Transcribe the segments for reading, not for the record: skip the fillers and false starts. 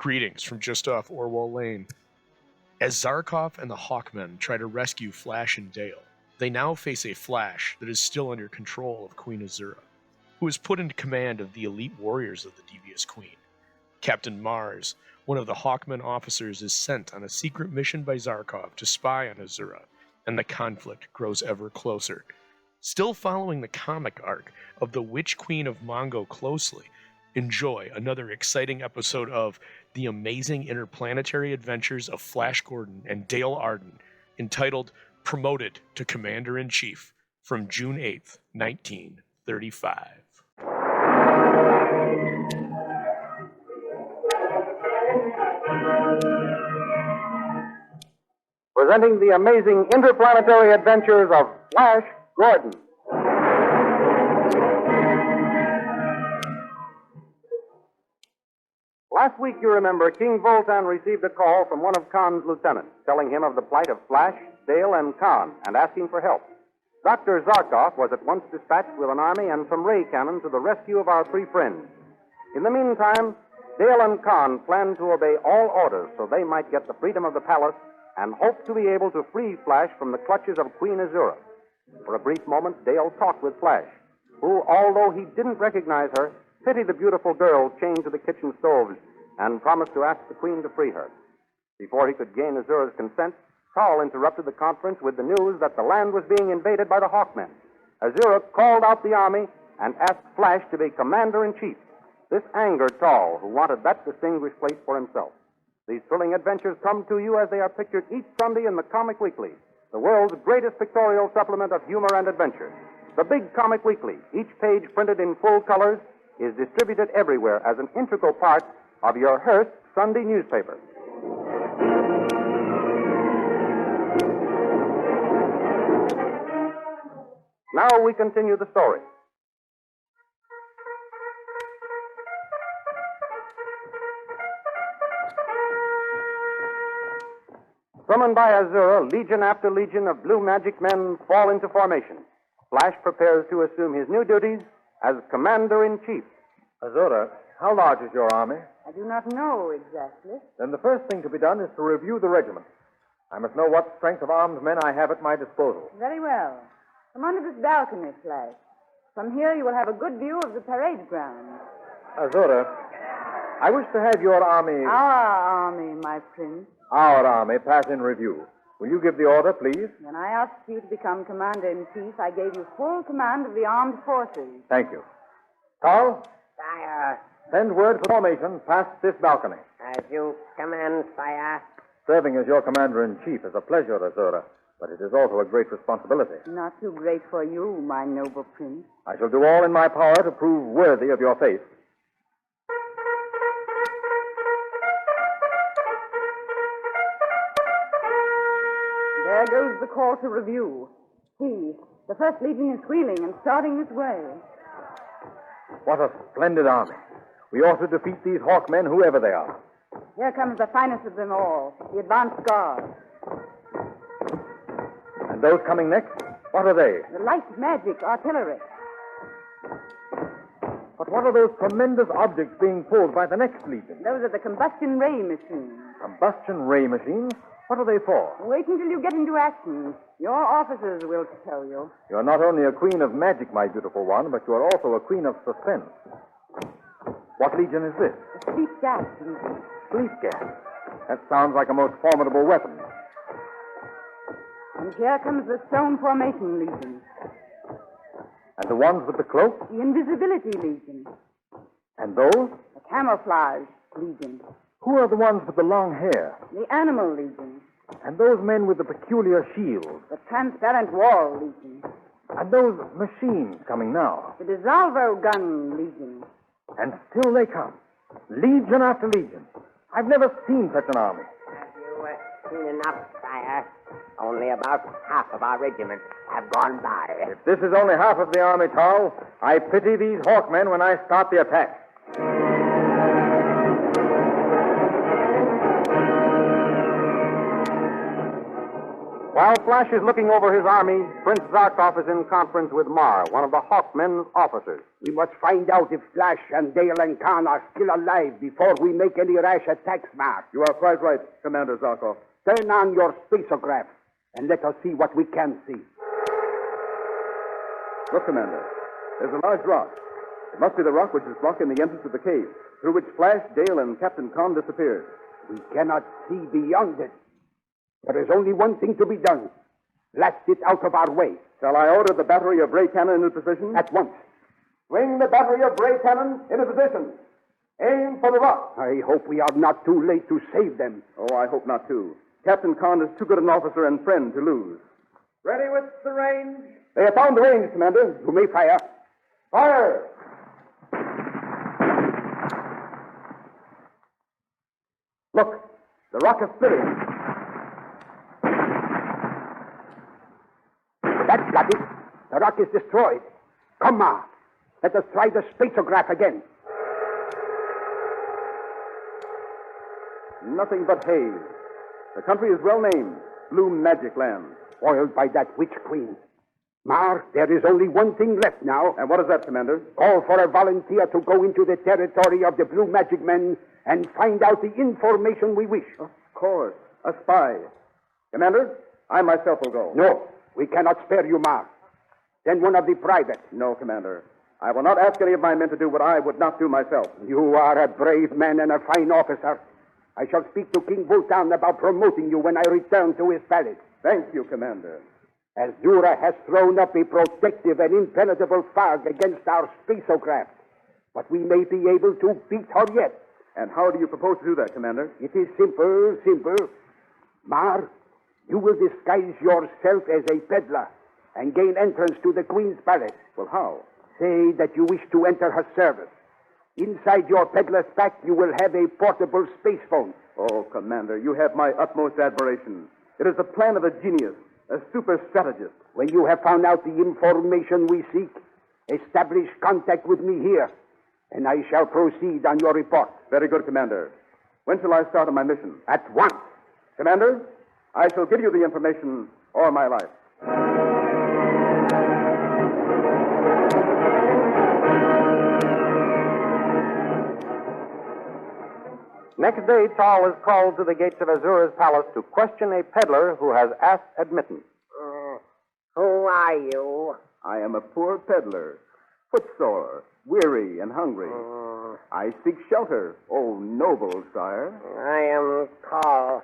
Greetings from just off Orwell Lane. As Zarkov and the Hawkmen try to rescue Flash and Dale, they now face a Flash that is still under control of Queen Azura, who is put into command of the elite warriors of the Devious Queen. Captain Mars, one of the Hawkmen officers, is sent on a secret mission by Zarkov to spy on Azura, and the conflict grows ever closer. Still following the comic arc of the Witch Queen of Mongo closely, enjoy another exciting episode of The Amazing Interplanetary Adventures of Flash Gordon and Dale Arden, entitled Promoted to Commander-in-Chief, from June 8th, 1935. Presenting The Amazing Interplanetary Adventures of Flash Gordon. Last week, you remember, King Voltan received a call from one of Khan's lieutenants, telling him of the plight of Flash, Dale, and Khan, and asking for help. Dr. Zarkov was at once dispatched with an army and some ray cannon to the rescue of our three friends. In the meantime, Dale and Khan planned to obey all orders so they might get the freedom of the palace and hoped to be able to free Flash from the clutches of Queen Azura. For a brief moment, Dale talked with Flash, who, although he didn't recognize her, pitied the beautiful girl chained to the kitchen stove and promised to ask the Queen to free her. Before he could gain Azura's consent, Tal interrupted the conference with the news that the land was being invaded by the Hawkmen. Azura called out the army and asked Flash to be commander-in-chief. This angered Tal, who wanted that distinguished place for himself. These thrilling adventures come to you as they are pictured each Sunday in the Comic Weekly, the world's greatest pictorial supplement of humor and adventure. The Big Comic Weekly, each page printed in full colors, is distributed everywhere as an integral part of your Hearst Sunday newspaper. Now we continue the story. Summoned by Azura, legion after legion of blue magic men fall into formation. Flash prepares to assume his new duties as commander-in-chief. Azura, how large is your army? I do not know exactly. Then the first thing to be done is to review the regiment. I must know what strength of armed men I have at my disposal. Very well. Come under this balcony, Flash. From here you will have a good view of the parade ground. Azura, I wish to have your army... Our army, my prince. Our army pass in review. Will you give the order, please? When I asked you to become commander-in-chief, I gave you full command of the armed forces. Thank you. Carl? Sire. Send word for formation past this balcony. As you command, sire. Serving as your commander-in-chief is a pleasure, Azura, but it is also a great responsibility. Not too great for you, my noble prince. I shall do all in my power to prove worthy of your faith. There goes the call to review. See, the First Legion is wheeling and starting this way. What a splendid army. We ought to defeat these Hawkmen, whoever they are. Here comes the finest of them all, the advance guard. And those coming next, what are they? The light magic artillery. But what are those tremendous objects being pulled by the next legion? Those are the combustion ray machines. Combustion ray machines? What are they for? Wait until you get into action. Your officers will tell you. You're not only a queen of magic, my beautiful one, but you're also a queen of suspense. What legion is this? The sleep gas legion. Sleep gas. That sounds like a most formidable weapon. And here comes the stone formation legion. And the ones with the cloak? The invisibility legion. And those? The camouflage legion. Who are the ones with the long hair? The animal legion. And those men with the peculiar shields? The transparent wall legion. And those machines coming now? The dissolvo gun legion. And still they come. Legion after legion. I've never seen such an army. Have you seen enough, sire? Only about half of our regiments have gone by. If this is only half of the army, Tal, I pity these Hawkmen when I start the attack. While Flash is looking over his army, Prince Zarkov is in conference with Mar, one of the Hawkmen's officers. We must find out if Flash and Gale and Khan are still alive before we make any rash attacks, Mar. You are quite right, Commander Zarkov. Turn on your spacograph and let us see what we can see. Look, Commander. There's a large rock. It must be the rock which is blocking the entrance of the cave, through which Flash, Gale, and Captain Khan disappeared. We cannot see beyond it. There is only one thing to be done. Blast it out of our way. Shall I order the battery of ray cannon into position? At once. Swing the battery of ray cannon into position. Aim for the rock. I hope we are not too late to save them. Oh, I hope not, too. Captain Khan is too good an officer and friend to lose. Ready with the range? They have found the range, Commander. You may fire. Fire! Look, the rock is splitting. That's got it. The rock is destroyed. Come on. Let us try the spacograph again. Nothing but haze. The country is well named, Blue Magic Land. Spoiled by that witch queen. Mar, there is only one thing left now. And what is that, Commander? Call for a volunteer to go into the territory of the Blue Magic Men and find out the information we wish. Of course. A spy. Commander, I myself will go. No, we cannot spare you, Mar. Send one of the privates. No, Commander. I will not ask any of my men to do what I would not do myself. You are a brave man and a fine officer. I shall speak to King Vultan about promoting you when I return to his palace. Thank you, Commander. Azura has thrown up a protective and impenetrable fog against our spacograph. But we may be able to beat her yet. And how do you propose to do that, Commander? It is simple. Mar, you will disguise yourself as a peddler and gain entrance to the Queen's palace. Well, how? Say that you wish to enter her service. Inside your peddler's pack, you will have a portable space phone. Oh, Commander, you have my utmost admiration. It is the plan of a genius, a super strategist. When you have found out the information we seek, establish contact with me here, and I shall proceed on your report. Very good, Commander. When shall I start on my mission? At once. Commander, I shall give you the information or my life. Next day, Tal is called to the gates of Azura's palace to question a peddler who has asked admittance. Who are you? I am a poor peddler, footsore, weary, and hungry. I seek shelter, O noble sire. I am Tal,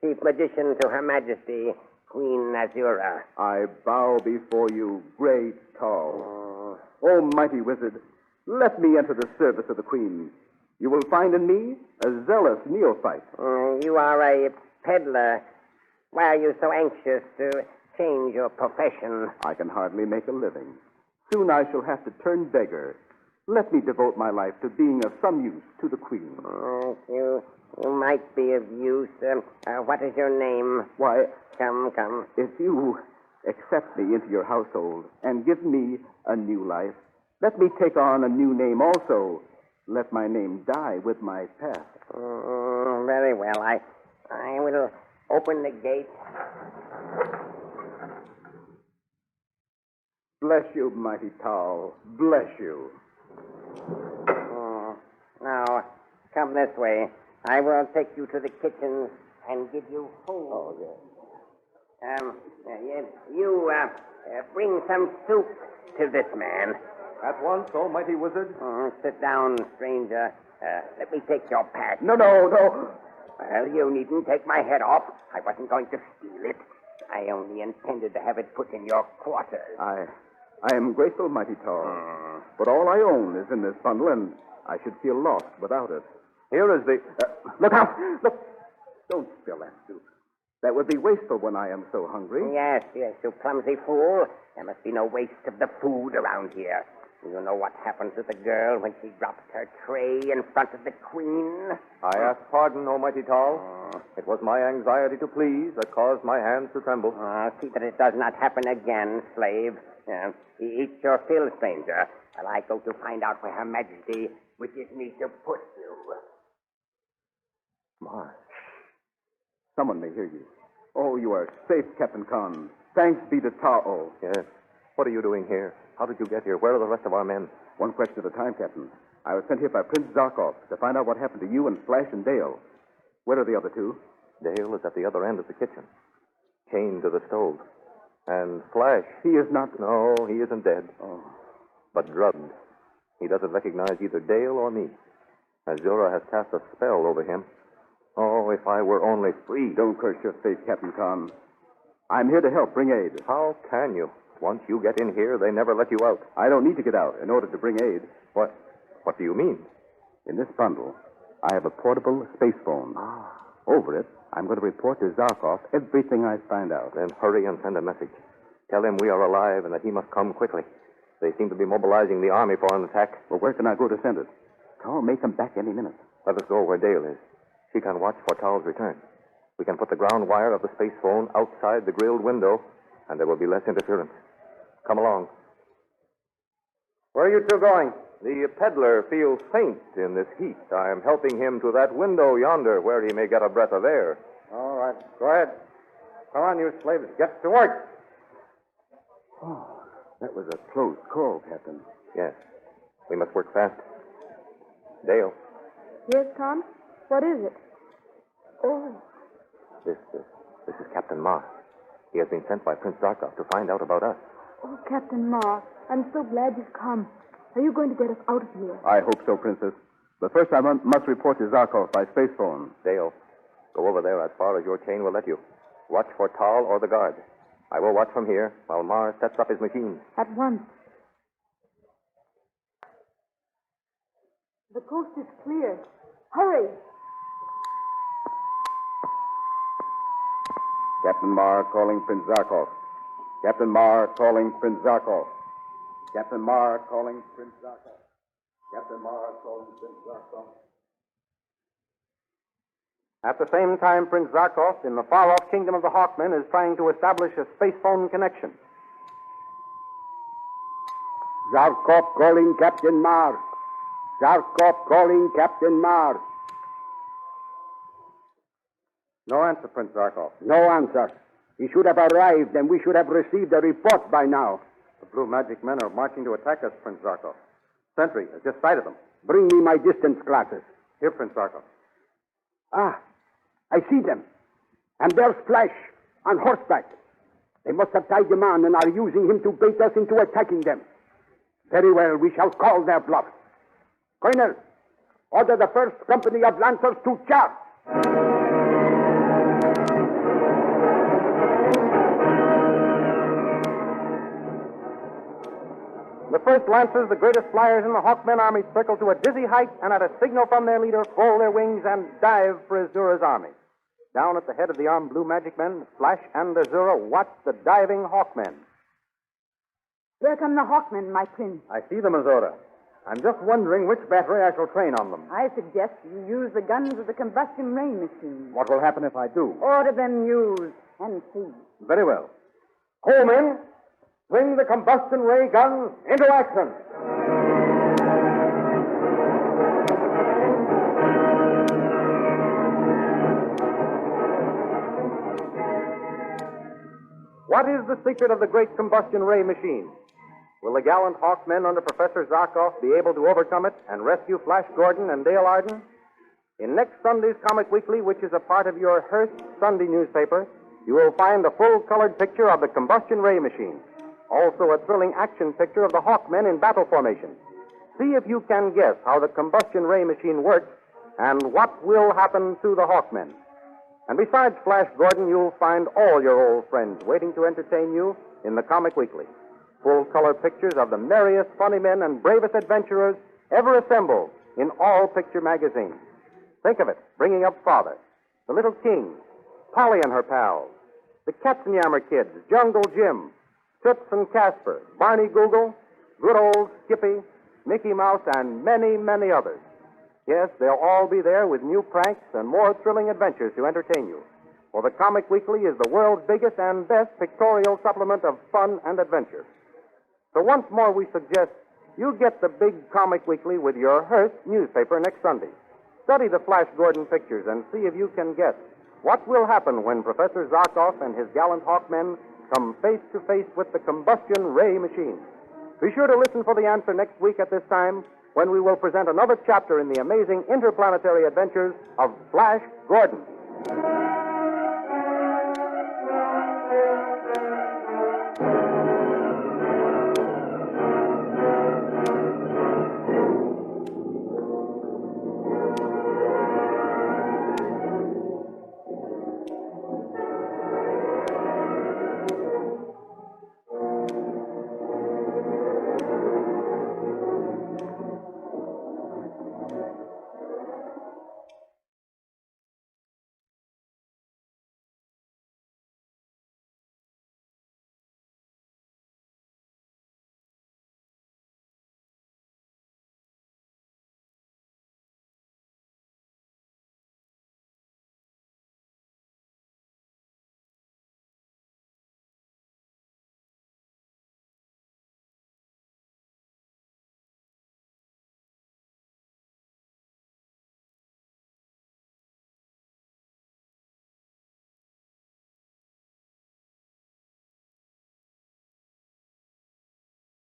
Chief Magician to Her Majesty, Queen Azura. I bow before you, great Tal. O mighty wizard, let me enter the service of the Queen. You will find in me a zealous neophyte. You are a peddler. Why are you so anxious to change your profession? I can hardly make a living. Soon I shall have to turn beggar. Let me devote my life to being of some use to the Queen. You might be of use. What is your name? Why, Come. if you accept me into your household and give me a new life, let me take on a new name also. Let my name die with my past. Very well. I will open the gate. Bless you, mighty Tal. Bless you. Now, come this way. I will take you to the kitchen and give you food. Oh, yes. You bring some soup to this man. At once, oh mighty wizard. Sit down, stranger. Let me take your pack. No. Well, you needn't take my head off. I wasn't going to steal it. I only intended to have it put in your quarters. I am grateful, mighty Tal. But all I own is in this bundle, and I should feel lost without it. Here is the... look out! Look! Don't spill that soup. That would be wasteful when I am so hungry. Yes, you clumsy fool. There must be no waste of the food around here. You know what happens to the girl when she drops her tray in front of the Queen? I ask pardon, O mighty Tal. It was my anxiety to please that caused my hands to tremble. See that it does not happen again, slave. Eat your fill, stranger, while I go to find out where Her Majesty wishes me to put you. Marsh. Someone may hear you. Oh, you are safe, Captain Khan. Thanks be to Tao. Yes. What are you doing here? How did you get here? Where are the rest of our men? One question at a time, Captain. I was sent here by Prince Zarkov to find out what happened to you and Flash and Dale. Where are the other two? Dale is at the other end of the kitchen, chained to the stove. And Flash... He is not... No, he isn't dead. Oh. But drugged. He doesn't recognize either Dale or me. Azura has cast a spell over him. Oh, if I were only free. Don't curse your fate, Captain Khan. I'm here to help bring aid. How can you? Once you get in here, they never let you out. I don't need to get out in order to bring aid. What do you mean? In this bundle, I have a portable space phone. Over it, I'm going to report to Zarkov everything I find out. Then hurry and send a message. Tell him we are alive and that he must come quickly. They seem to be mobilizing the army for an attack. Well, where can I go to send it? Tao may come back any minute. Let us go where Dale is. She can watch for Tao's return. We can put the ground wire of the space phone outside the grilled window, and there will be less interference. Come along. Where are you two going? The peddler feels faint in this heat. I am helping him to that window yonder where he may get a breath of air. All right, go ahead. Come on, you slaves, get to work. Oh, that was a close call, Captain. Yes. We must work fast. Dale, Yes, Tom? What is it? Oh, this is Captain Ma. He has been sent by Prince Zarkov to find out about us. oh, Captain Ma, I'm so glad you've come. Are you going to get us out of here? I hope so, Princess. But first I must report to Zarkov by space phone. Dale, go over there as far as your chain will let you. Watch for Tal or the guard. I will watch from here while Mars sets up his machines. At once. The coast is clear. Hurry! Captain Marr calling Prince Zarkov. Captain Marr calling Prince Zarkov. Captain Marr calling Prince Zarkov. Captain Marr calling Prince Zarkov. At the same time, Prince Zarkov, in the far-off kingdom of the Hawkmen, is trying to establish a space phone connection. Zarkov calling Captain Marr. Zarkov calling Captain Marr. No answer, Prince Zarkov. No answer. He should have arrived, and we should have received a report by now. The blue magic men are marching to attack us, Prince Zarkov. Sentry has just sighted them. Bring me my distance glasses. Here, Prince Zarkov. Ah, I see them. And there's Flash, on horseback. They must have tied him on and are using him to bait us into attacking them. Very well, we shall call their bluff. Colonel, order the first company of Lancers to charge. The first Lancers, the greatest flyers in the Hawkmen army, circle to a dizzy height and at a signal from their leader, fold their wings and dive for Azura's army. Down at the head of the armed blue magic men, Flash and Azura watch the diving Hawkmen. Here come the Hawkmen, my prince. I see them, Azura. I'm just wondering which battery I shall train on them. I suggest you use the guns of the combustion ray machine. What will happen if I do? Order them used and see. Very well. Coalmen, swing the combustion ray guns into action. What is the secret of the great combustion ray machine? Will the gallant Hawkmen under Professor Zarkov be able to overcome it and rescue Flash Gordon and Dale Arden? In next Sunday's Comic Weekly, which is a part of your Hearst Sunday newspaper, you will find a full-colored picture of the combustion ray machine. Also a thrilling action picture of the Hawkmen in battle formation. See if you can guess how the combustion ray machine works and what will happen to the Hawkmen. And besides Flash Gordon, you'll find all your old friends waiting to entertain you in the Comic Weekly. Full-color pictures of the merriest, funny men and bravest adventurers ever assembled in all picture magazines. Think of it, bringing up Father, the Little King, Polly and her pals, the Katzenjammer Kids, Jungle Jim, Toots and Casper, Barney Google, good old Skippy, Mickey Mouse, and many, many others. Yes, they'll all be there with new pranks and more thrilling adventures to entertain you. For the Comic Weekly is the world's biggest and best pictorial supplement of fun and adventure. So once more we suggest you get the big Comic Weekly with your Hearst newspaper next Sunday. Study the Flash Gordon pictures and see if you can guess What will happen when Professor Zarkov and his gallant Hawkmen come face to face with the combustion ray machine? Be sure to listen for the answer next week at this time, when we will present another chapter in the amazing interplanetary adventures of Flash Gordon.